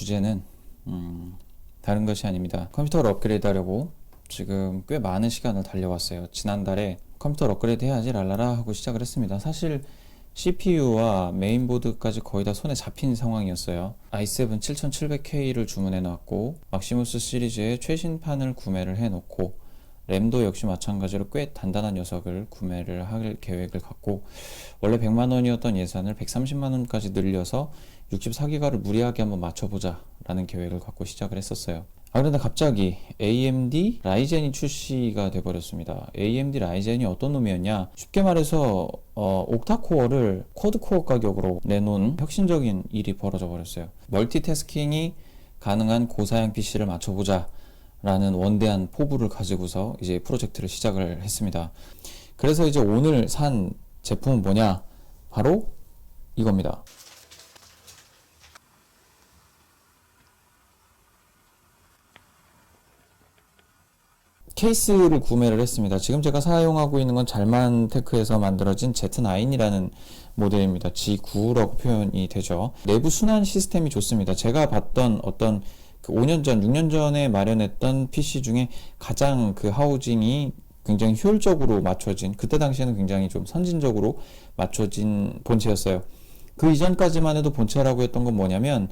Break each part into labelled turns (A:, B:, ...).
A: 주제는 다른 것이 아닙니다. 컴퓨터를 업그레이드 하려고 지금 꽤 많은 시간을 달려왔어요. 지난달에 컴퓨터를 업그레이드 해야지 랄라라 하고 시작을 했습니다. 사실 CPU와 메인보드까지 거의 다 손에 잡힌 상황이었어요. i7 7700K를 주문해 놨고 막시무스 시리즈의 최신판을 구매를 해 놓고 램도 역시 마찬가지로 꽤 단단한 녀석을 구매를 할 계획을 갖고 원래 100만원이었던 예산을 130만원까지 늘려서 64기가를 무리하게 한번 맞춰보자 라는 계획을 갖고 시작을 했었어요. 그런데 갑자기 AMD 라이젠이 출시가 돼버렸습니다. AMD 라이젠이 어떤 놈이었냐, 쉽게 말해서 옥타코어를 쿼드코어 가격으로 내놓은 혁신적인 일이 벌어져 버렸어요. 멀티태스킹이 가능한 고사양 PC를 맞춰보자 라는 원대한 포부를 가지고서 이제 프로젝트를 시작을 했습니다. 그래서 이제 오늘 산 제품은 뭐냐, 바로 이겁니다. 케이스를 구매를 했습니다. 지금 제가 사용하고 있는 건 잘만테크에서 만들어진 Z9이라는 모델입니다. G9라고 표현이 되죠. 내부 순환 시스템이 좋습니다. 제가 봤던 어떤 5년 전, 6년 전에 마련했던 PC 중에 가장 그 하우징이 굉장히 효율적으로 맞춰진, 그때 당시에는 굉장히 좀 선진적으로 맞춰진 본체였어요. 그 이전까지만 해도 본체라고 했던 건 뭐냐면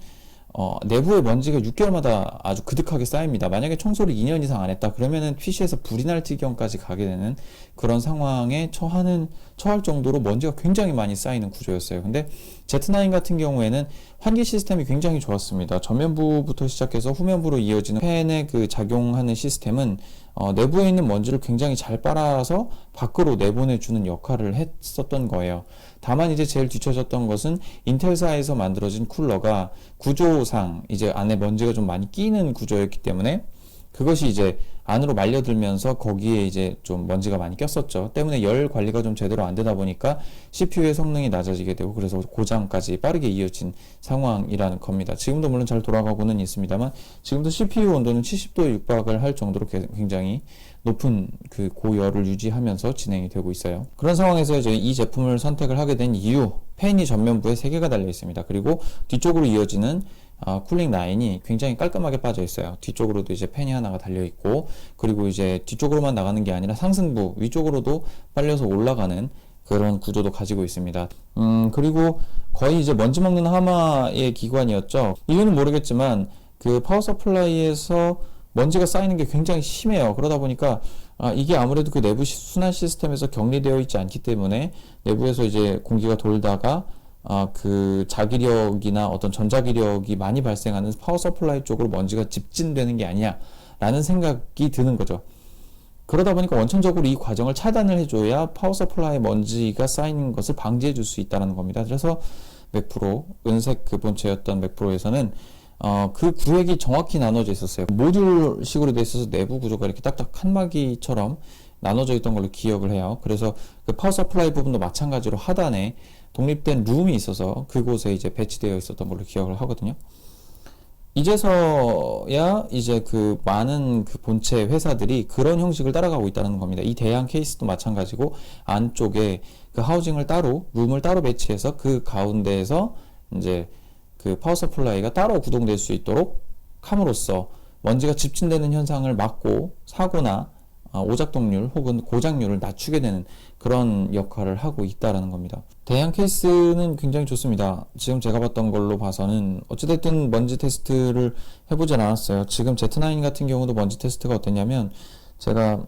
A: 내부에 먼지가 6개월마다 아주 그득하게 쌓입니다. 만약에 청소를 2년 이상 안 했다 그러면은 PC에서 불이 날 지경까지 가게 되는 그런 상황에 처할 정도로 먼지가 굉장히 많이 쌓이는 구조였어요. 근데 Z9 같은 경우에는 환기 시스템이 굉장히 좋았습니다. 전면부부터 시작해서 후면부로 이어지는 팬의 그 작용하는 시스템은 내부에 있는 먼지를 굉장히 잘 빨아서 밖으로 내보내주는 역할을 했었던 거예요. 다만 이제 제일 뒤처졌던 것은 인텔사에서 만들어진 쿨러가 구조상 이제 안에 먼지가 좀 많이 끼는 구조였기 때문에 그것이 이제 안으로 말려들면서 거기에 이제 좀 먼지가 많이 꼈었죠. 때문에 열 관리가 좀 제대로 안 되다 보니까 CPU의 성능이 낮아지게 되고 그래서 고장까지 빠르게 이어진 상황이라는 겁니다. 지금도 물론 잘 돌아가고는 있습니다만 지금도 CPU 온도는 70도에 육박을 할 정도로 굉장히 높은 그 고열을 유지하면서 진행이 되고 있어요. 그런 상황에서 이제 이 제품을 선택을 하게 된 이유, 팬이 전면부에 3개가 달려 있습니다. 그리고 뒤쪽으로 이어지는 쿨링 라인이 굉장히 깔끔하게 빠져 있어요. 뒤쪽으로도 이제 팬이 하나가 달려 있고, 그리고 이제 뒤쪽으로만 나가는 게 아니라 상승부 위쪽으로도 빨려서 올라가는 그런 구조도 가지고 있습니다. 그리고 거의 이제 먼지 먹는 하마의 기관이었죠. 이유는 모르겠지만 그 파워 서플라이에서 먼지가 쌓이는 게 굉장히 심해요. 그러다 보니까 이게 아무래도 그 내부 순환 시스템에서 격리되어 있지 않기 때문에 내부에서 이제 공기가 돌다가 그 자기력이나 어떤 전자기력이 많이 발생하는 파워 서플라이 쪽으로 먼지가 집진되는 게 아니야 라는 생각이 드는 거죠. 그러다 보니까 원천적으로 이 과정을 차단을 해줘야 파워 서플라이 먼지가 쌓이는 것을 방지해 줄 수 있다는 겁니다. 그래서 맥프로, 은색 그 본체였던 맥프로에서는 그 구획이 정확히 나눠져 있었어요. 모듈식으로 되어 있어서 내부 구조가 이렇게 딱딱 칸막이처럼 나눠져 있던 걸로 기억을 해요. 그래서 그 파워 서플라이 부분도 마찬가지로 하단에 독립된 룸이 있어서 그곳에 이제 배치되어 있었던 걸로 기억을 하거든요. 이제서야 이제 그 많은 그 본체 회사들이 그런 형식을 따라가고 있다는 겁니다. 이 대양 케이스도 마찬가지고 안쪽에 그 하우징을 따로, 룸을 따로 배치해서 그 가운데에서 이제 그 파워 서플라이가 따로 구동될 수 있도록 함으로써 먼지가 집중되는 현상을 막고 사고나 오작동률 혹은 고장률을 낮추게 되는 그런 역할을 하고 있다라는 겁니다. 대양 케이스는 굉장히 좋습니다. 지금 제가 봤던 걸로 봐서는 어찌됐든 먼지 테스트를 해보진 않았어요. 지금 Z9 같은 경우도 먼지 테스트가 어땠냐면 제가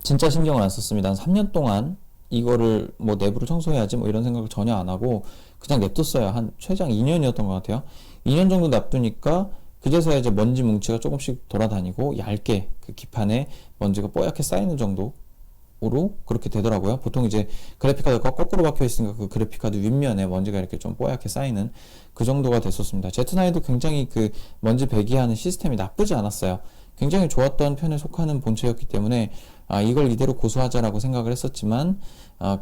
A: 진짜 신경을 안 썼습니다. 한 3년 동안 이거를 뭐 내부를 청소해야지 뭐 이런 생각을 전혀 안 하고 그냥 냅뒀어요. 한 최장 2년이었던 것 같아요. 2년 정도 놔두니까 그제서야 이제 먼지 뭉치가 조금씩 돌아다니고 얇게 그 기판에 먼지가 뽀얗게 쌓이는 정도로 그렇게 되더라고요. 보통 이제 그래픽카드가 거꾸로 박혀 있으니까 그 그래픽카드 윗면에 먼지가 이렇게 좀 뽀얗게 쌓이는 그 정도가 됐었습니다. Z9도 굉장히 그 먼지 배기하는 시스템이 나쁘지 않았어요. 굉장히 좋았던 편에 속하는 본체였기 때문에 이걸 이대로 고수하자라고 생각을 했었지만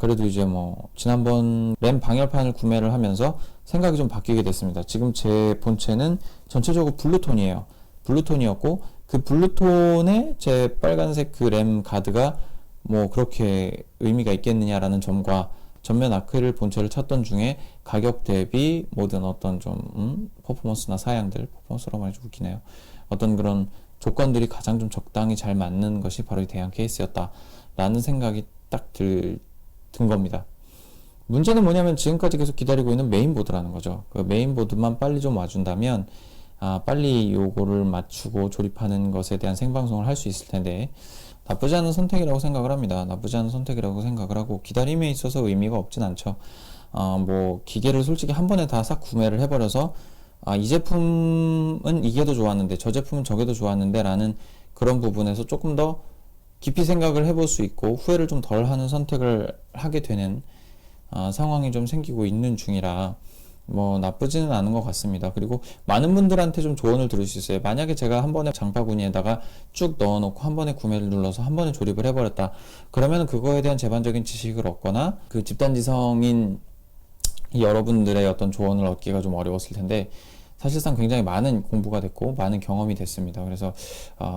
A: 그래도 이제 뭐 지난번 램 방열판을 구매를 하면서 생각이 좀 바뀌게 됐습니다. 지금 제 본체는 전체적으로 블루톤이에요. 블루톤이었고 그 블루톤에 제 빨간색 그 램 가드가 뭐 그렇게 의미가 있겠느냐라는 점과 전면 아크릴 본체를 찾던 중에 가격 대비 모든 어떤 좀 퍼포먼스나 사양들, 퍼포먼스라고 말이 좀 웃기네요. 어떤 그런 조건들이 가장 좀 적당히 잘 맞는 것이 바로 이 대양 케이스였다라는 생각이 딱 든 겁니다. 문제는 뭐냐면 지금까지 계속 기다리고 있는 메인보드라는 거죠. 그 메인보드만 빨리 좀 와준다면 빨리 요거를 맞추고 조립하는 것에 대한 생방송을 할 수 있을 텐데 나쁘지 않은 선택이라고 생각을 합니다. 나쁘지 않은 선택이라고 생각을 하고 기다림에 있어서 의미가 없진 않죠. 뭐 기계를 솔직히 한 번에 다 싹 구매를 해버려서 이 제품은 이게 더 좋았는데 저 제품은 저게 더 좋았는데 라는 그런 부분에서 조금 더 깊이 생각을 해볼 수 있고 후회를 좀 덜 하는 선택을 하게 되는 상황이 좀 생기고 있는 중이라 뭐 나쁘지는 않은 것 같습니다. 그리고 많은 분들한테 좀 조언을 들을 수 있어요. 만약에 제가 한 번에 장바구니에다가 쭉 넣어놓고 한 번에 구매를 눌러서 한 번에 조립을 해버렸다. 그러면 그거에 대한 제반적인 지식을 얻거나 그 집단지성인 여러분들의 어떤 조언을 얻기가 좀 어려웠을 텐데 사실상 굉장히 많은 공부가 됐고 많은 경험이 됐습니다. 그래서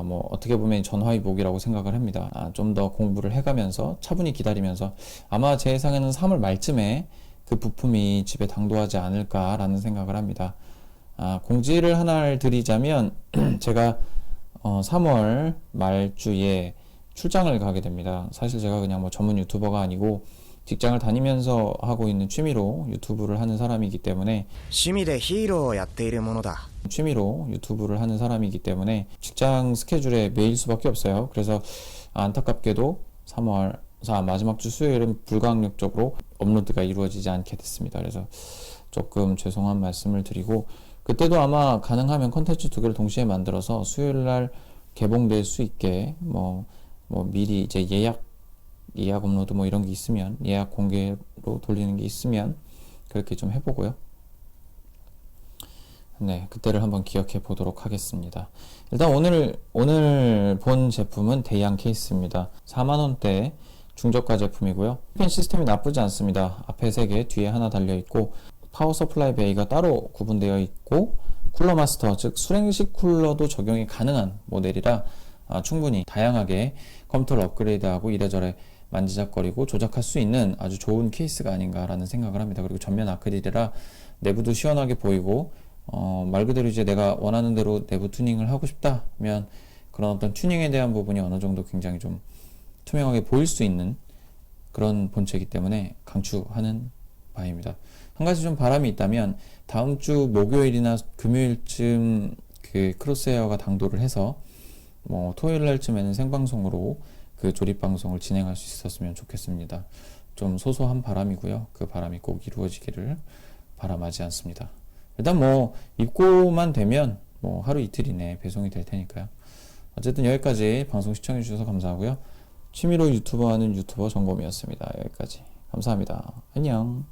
A: 뭐 어떻게 보면 전화위복이라고 생각을 합니다. 좀 더 공부를 해가면서 차분히 기다리면서 아마 제 예상에는 3월 말쯤에 그 부품이 집에 당도하지 않을까라는 생각을 합니다. 공지를 하나를 드리자면 제가 3월 말주에 출장을 가게 됩니다. 사실 제가 그냥 뭐 전문 유튜버가 아니고 직장을 다니면서 하고 있는 취미로 유튜브를 하는 사람이기 때문에 취미로 유튜브를 하는 사람이기 때문에 직장 스케줄에 매일 수밖에 없어요. 그래서 안타깝게도 3월 마지막 주 수요일은 불가항력적으로 업로드가 이루어지지 않게 됐습니다. 그래서 조금 죄송한 말씀을 드리고 그때도 아마 가능하면 컨텐츠 2개를 동시에 만들어서 수요일 날 개봉될 수 있게 뭐 미리 이제 예약 업로드 뭐 이런 게 있으면 예약 공개로 돌리는 게 있으면 그렇게 좀 해보고요. 네, 그때를 한번 기억해 보도록 하겠습니다. 일단 오늘 본 제품은 대양 케이스입니다. 4만원대 중저가 제품이고요. 펜 시스템이 나쁘지 않습니다. 앞에 3개, 뒤에 하나 달려있고 파워 서플라이 베이가 따로 구분되어 있고 쿨러 마스터, 즉 수랭식 쿨러도 적용이 가능한 모델이라 충분히 다양하게 컴퓨터를 업그레이드하고 이래저래 만지작거리고 조작할 수 있는 아주 좋은 케이스가 아닌가라는 생각을 합니다. 그리고 전면 아크릴이라 내부도 시원하게 보이고 말 그대로 이제 내가 원하는 대로 내부 튜닝을 하고 싶다면 그런 어떤 튜닝에 대한 부분이 어느 정도 굉장히 좀 투명하게 보일 수 있는 그런 본체이기 때문에 강추하는 바입니다. 한 가지 좀 바람이 있다면 다음 주 목요일이나 금요일쯤 그 크로스헤어가 당도를 해서 뭐 토요일 날쯤에는 생방송으로 그 조립 방송을 진행할 수 있었으면 좋겠습니다. 좀 소소한 바람이고요. 그 바람이 꼭 이루어지기를 바람하지 않습니다. 일단 뭐 입고만 되면 뭐 하루 이틀 이내에 배송이 될 테니까요. 어쨌든 여기까지 방송 시청해 주셔서 감사하고요. 취미로 유튜버 하는 유튜버 정범이었습니다. 여기까지 감사합니다. 안녕.